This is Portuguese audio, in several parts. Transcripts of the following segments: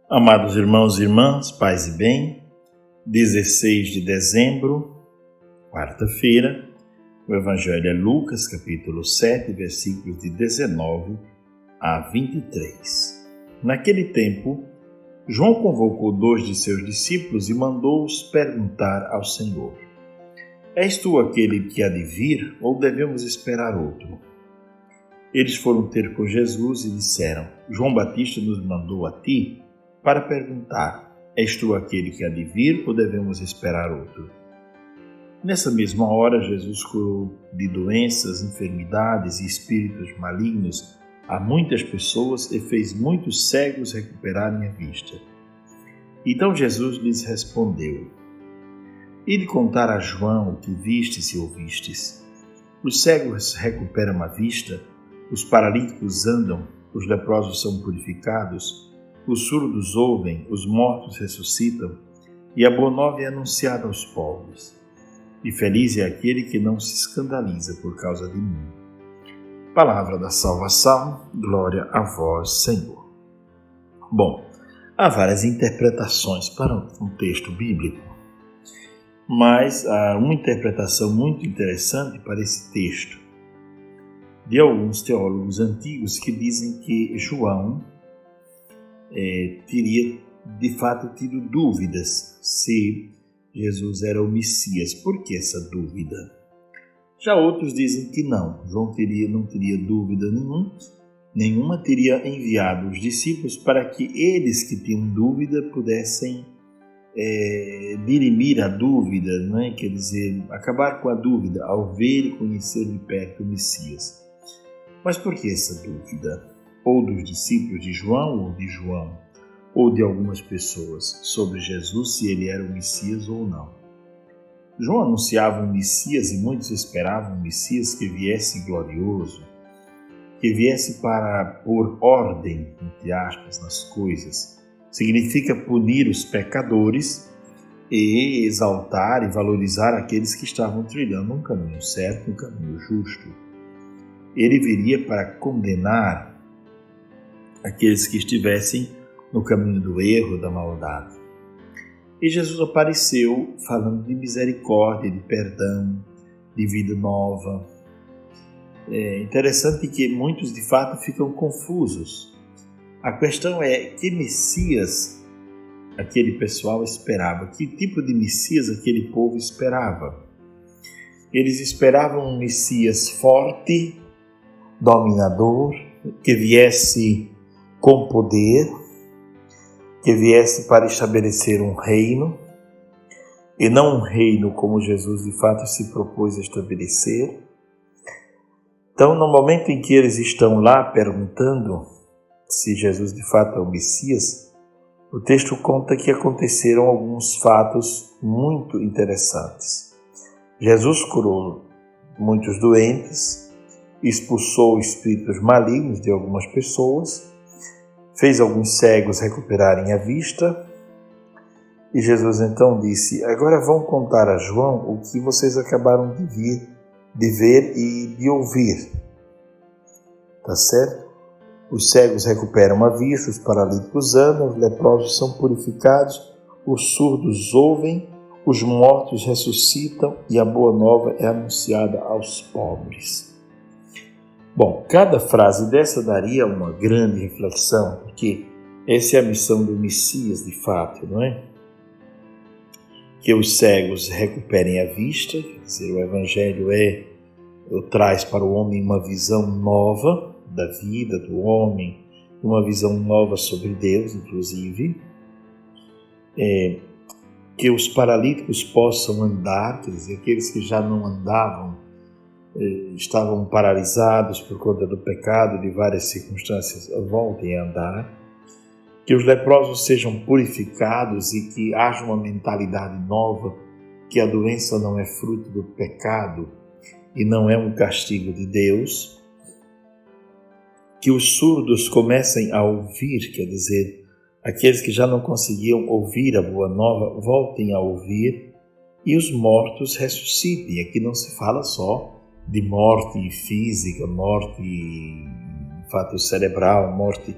Amados irmãos e irmãs, paz e bem, 16 de dezembro, quarta-feira, o Evangelho é Lucas, capítulo 7, versículos de 19 a 23. Naquele tempo, João convocou 2 de seus discípulos e mandou-os perguntar ao Senhor: És tu aquele que há de vir, ou devemos esperar outro? Eles foram ter com Jesus e disseram: João Batista nos mandou a ti para perguntar: és tu aquele que há de vir ou devemos esperar outro? Nessa mesma hora, Jesus curou de doenças, enfermidades e espíritos malignos a muitas pessoas e fez muitos cegos recuperarem a vista. Então Jesus lhes respondeu: Ide contar a João o que vistes e ouvistes. Os cegos recuperam a vista, os paralíticos andam, os leprosos são purificados, os surdos ouvem, os mortos ressuscitam, e a boa nova é anunciada aos pobres. E feliz é aquele que não se escandaliza por causa de mim. Palavra da salvação, glória a vós, Senhor. Bom, há várias interpretações para um texto bíblico, mas há uma interpretação muito interessante para esse texto, de alguns teólogos antigos que dizem que João teria de fato tido dúvidas se Jesus era o Messias. Por que essa dúvida? Já outros dizem que não, João não teria dúvida nenhuma, teria enviado os discípulos para que eles que tinham dúvida pudessem dirimir a dúvida, quer dizer, acabar com a dúvida ao ver e conhecer de perto o Messias. Mas por que essa dúvida? Ou dos discípulos de João, ou de algumas pessoas sobre Jesus, se ele era o Messias ou não. João anunciava um Messias e muitos esperavam um Messias que viesse glorioso, que viesse para pôr ordem, entre aspas, nas coisas. Significa punir os pecadores e exaltar e valorizar aqueles que estavam trilhando um caminho certo, um caminho justo. Ele viria para condenar aqueles que estivessem no caminho do erro, da maldade. E Jesus apareceu falando de misericórdia, de perdão, de vida nova. É interessante que muitos de fato ficam confusos. A questão é: que Messias aquele pessoal esperava? Que tipo de Messias aquele povo esperava? Eles esperavam um Messias forte, dominador, que viesse com poder, que viesse para estabelecer um reino, e não um reino como Jesus de fato se propôs a estabelecer. Então, no momento em que eles estão lá perguntando se Jesus de fato é o Messias, o texto conta que aconteceram alguns fatos muito interessantes. Jesus curou muitos doentes, expulsou espíritos malignos de algumas pessoas, fez alguns cegos recuperarem a vista, e Jesus então disse: agora vão contar a João o que vocês acabaram de ver e de ouvir. Tá certo? Os cegos recuperam a vista, os paralíticos andam, os leprosos são purificados, os surdos ouvem, os mortos ressuscitam e a boa nova é anunciada aos pobres. Bom, cada frase dessa daria uma grande reflexão, porque essa é a missão do Messias de fato, não é? Que os cegos recuperem a vista, quer dizer, o Evangelho traz para o homem uma visão nova da vida do homem, uma visão nova sobre Deus, inclusive. Que os paralíticos possam andar, quer dizer, aqueles que já não andavam, estavam paralisados por conta do pecado, de várias circunstâncias, voltem a andar. Que os leprosos sejam purificados e que haja uma mentalidade nova, que a doença não é fruto do pecado e não é um castigo de Deus. Que os surdos comecem a ouvir, quer dizer, aqueles que já não conseguiam ouvir a boa nova, voltem a ouvir, e os mortos ressuscitem. Aqui não se fala só de morte física, morte de fato cerebral, morte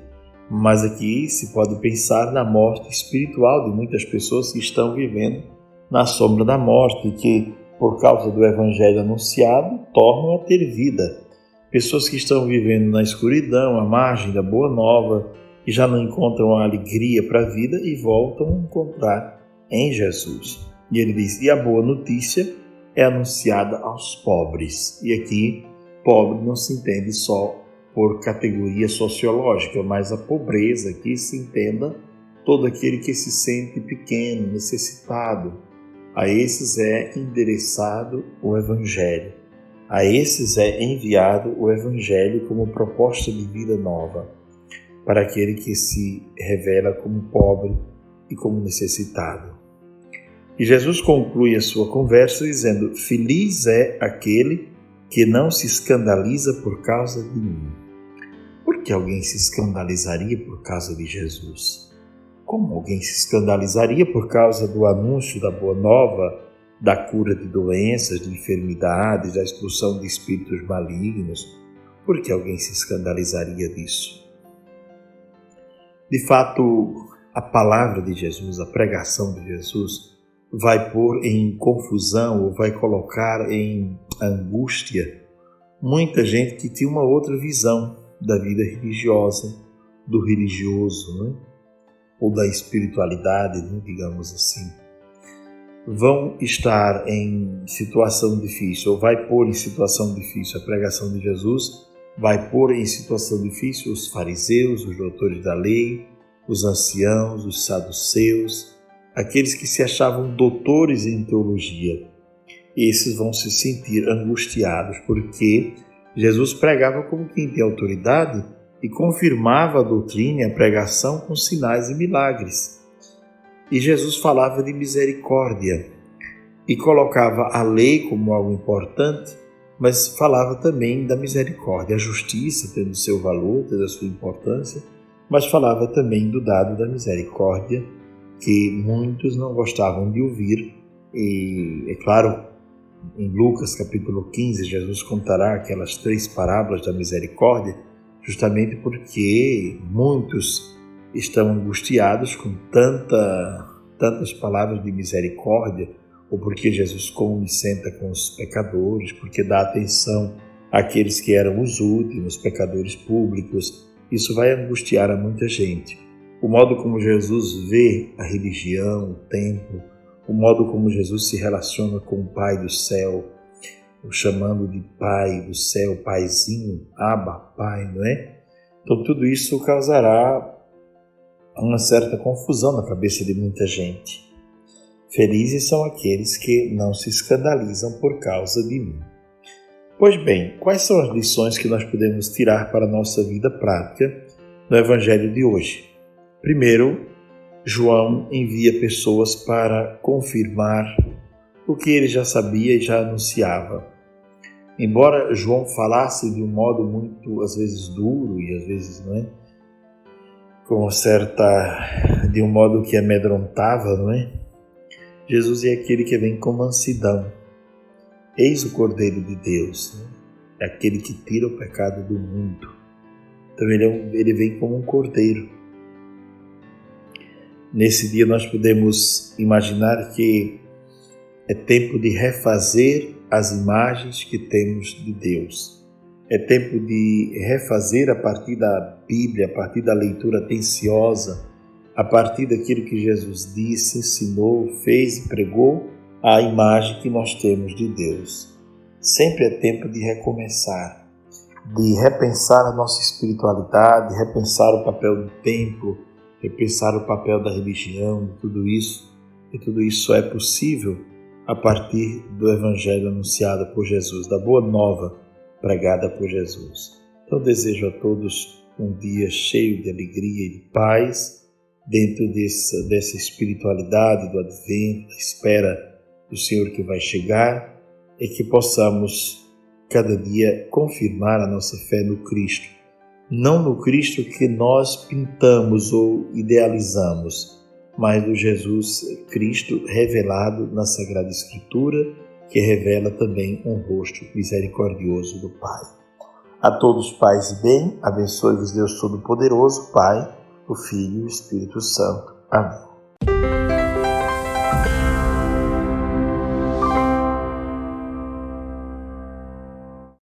Mas aqui se pode pensar na morte espiritual de muitas pessoas que estão vivendo na sombra da morte e que, por causa do Evangelho anunciado, tornam a ter vida. Pessoas que estão vivendo na escuridão, à margem da Boa Nova, que já não encontram a alegria para a vida e voltam a encontrar em Jesus. E ele diz, e a boa notícia é anunciada aos pobres. E aqui, pobre não se entende só por categoria sociológica, mas a pobreza que se entenda todo aquele que se sente pequeno, necessitado. A esses é endereçado o Evangelho. A esses é enviado o Evangelho como proposta de vida nova, para aquele que se revela como pobre e como necessitado. E Jesus conclui a sua conversa dizendo, feliz é aquele que não se escandaliza por causa de mim. Por que alguém se escandalizaria por causa de Jesus? Como alguém se escandalizaria por causa do anúncio da Boa Nova, da cura de doenças, de enfermidades, da expulsão de espíritos malignos? Por que alguém se escandalizaria disso? De fato, a palavra de Jesus, a pregação de Jesus, vai pôr em confusão ou vai colocar em angústia muita gente que tinha uma outra visão da vida religiosa, do religioso, né? Ou da espiritualidade, né? Digamos assim. Vão estar em situação difícil, ou vai pôr em situação difícil a pregação de Jesus, vai pôr em situação difícil os fariseus, os doutores da lei, os anciãos, os saduceus, aqueles que se achavam doutores em teologia. Esses vão se sentir angustiados, porque Jesus pregava como quem tem autoridade e confirmava a doutrina e a pregação com sinais e milagres. E Jesus falava de misericórdia e colocava a lei como algo importante, mas falava também da misericórdia, a justiça tendo seu valor, tendo a sua importância, mas falava também do dado da misericórdia, que muitos não gostavam de ouvir. E, é claro, em Lucas capítulo 15, Jesus contará aquelas 3 parábolas da misericórdia, justamente porque muitos estão angustiados com tantas palavras de misericórdia, ou porque Jesus come e senta com os pecadores, porque dá atenção àqueles que eram os últimos, pecadores públicos. Isso vai angustiar a muita gente. O modo como Jesus vê a religião, o templo, o modo como Jesus se relaciona com o Pai do céu, o chamando de Pai do céu, Paizinho, Abba, Pai, não é? Então tudo isso causará uma certa confusão na cabeça de muita gente. Felizes são aqueles que não se escandalizam por causa de mim. Pois bem, quais são as lições que nós podemos tirar para a nossa vida prática no Evangelho de hoje? Primeiro, João envia pessoas para confirmar o que ele já sabia e já anunciava. Embora João falasse de um modo muito, às vezes, duro e às vezes, não é? De um modo que amedrontava, não é? Jesus é aquele que vem com mansidão. Eis o Cordeiro de Deus, né? É aquele que tira o pecado do mundo. Então ele vem como um cordeiro. Nesse dia nós podemos imaginar que é tempo de refazer as imagens que temos de Deus. É tempo de refazer a partir da Bíblia, a partir da leitura atenciosa, a partir daquilo que Jesus disse, ensinou, fez e pregou, a imagem que nós temos de Deus. Sempre é tempo de recomeçar, de repensar a nossa espiritualidade, repensar o papel do templo, repensar o papel da religião, tudo isso. E tudo isso só é possível a partir do Evangelho anunciado por Jesus, da Boa Nova pregada por Jesus. Então desejo a todos um dia cheio de alegria e de paz, dentro dessa espiritualidade do Advento, da espera do Senhor que vai chegar, e que possamos cada dia confirmar a nossa fé no Cristo. Não no Cristo que nós pintamos ou idealizamos, mas do Jesus Cristo revelado na Sagrada Escritura, que revela também um rosto misericordioso do Pai. A todos paz e bem, abençoe-vos Deus Todo-Poderoso, Pai, o Filho e o Espírito Santo. Amém.